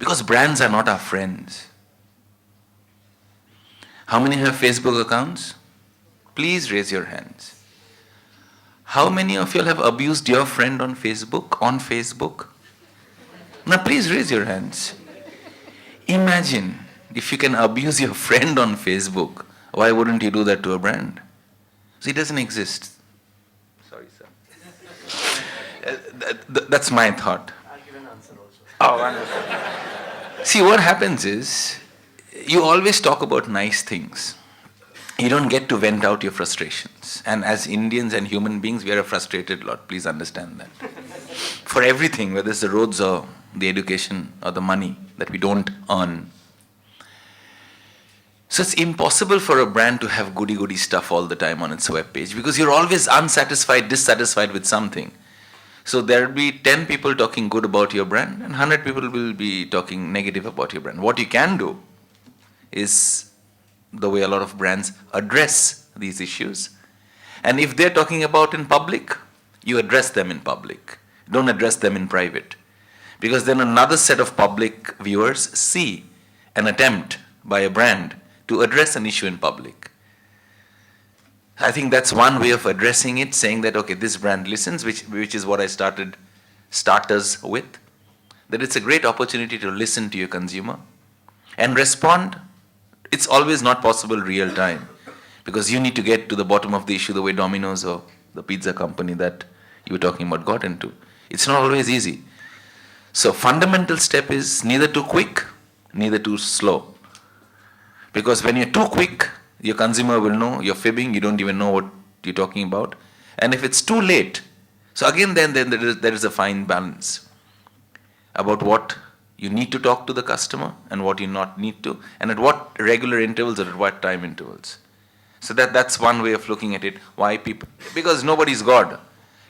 Because brands are not our friends. How many have Facebook accounts? Please raise your hands. How many of you have abused your friend on Facebook? On Facebook? Now please raise your hands. Imagine if you can abuse your friend on Facebook, why wouldn't you do that to a brand? So it doesn't exist. Sorry, sir. That's my thought. I'll give an answer also. Oh, wonderful. See, what happens is, you always talk about nice things. You don't get to vent out your frustrations. And as Indians and human beings, we are a frustrated lot. Please understand that. For everything, whether it's the roads or the education or the money that we don't earn. So it's impossible for a brand to have goody-goody stuff all the time on its webpage because you're always unsatisfied, dissatisfied with something. So there'll be 10 people talking good about your brand and 100 people will be talking negative about your brand. What you can do is the way a lot of brands address these issues. And if they're talking about in public, you address them in public. Don't address them in private. Because then another set of public viewers see an attempt by a brand to address an issue in public. I think that's one way of addressing it, saying that, okay, this brand listens, which is what I started starters with, that it's a great opportunity to listen to your consumer and respond. It's always not possible real time because you need to get to the bottom of the issue the way Domino's or the pizza company that you were talking about got into. It's not always easy. So fundamental step is neither too quick, neither too slow. Because when you're too quick, your consumer will know you're fibbing, you don't even know what you're talking about. And if it's too late, so again then there is a fine balance about what you need to talk to the customer and what you not need to, and at what regular intervals or at what time intervals. So that's one way of looking at it. Why people? Because nobody's God.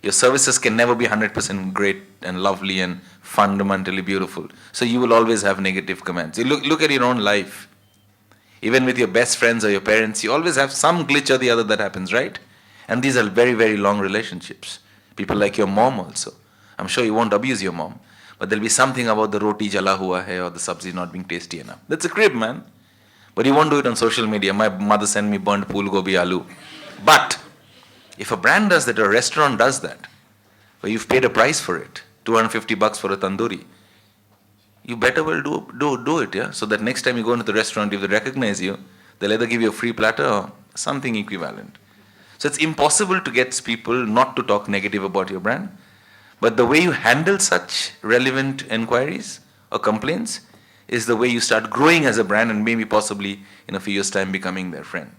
Your services can never be 100% great and lovely and fundamentally beautiful. So you will always have negative comments. You look at your own life. Even with your best friends or your parents, you always have some glitch or the other that happens, right? And these are very, very long relationships. People like your mom also. I'm sure you won't abuse your mom. But there'll be something about the roti jala hua hai or the sabzi not being tasty enough. That's a crib, man. But you won't do it on social media. My mother sent me burnt pool gobi aloo. But if a brand does that or a restaurant does that, where you've paid a price for it, $250 for a tandoori, you better well do it, yeah? So that next time you go into the restaurant, if they recognize you, they'll either give you a free platter or something equivalent. So it's impossible to get people not to talk negative about your brand. But the way you handle such relevant inquiries or complaints is the way you start growing as a brand and maybe possibly in a few years' time becoming their friend.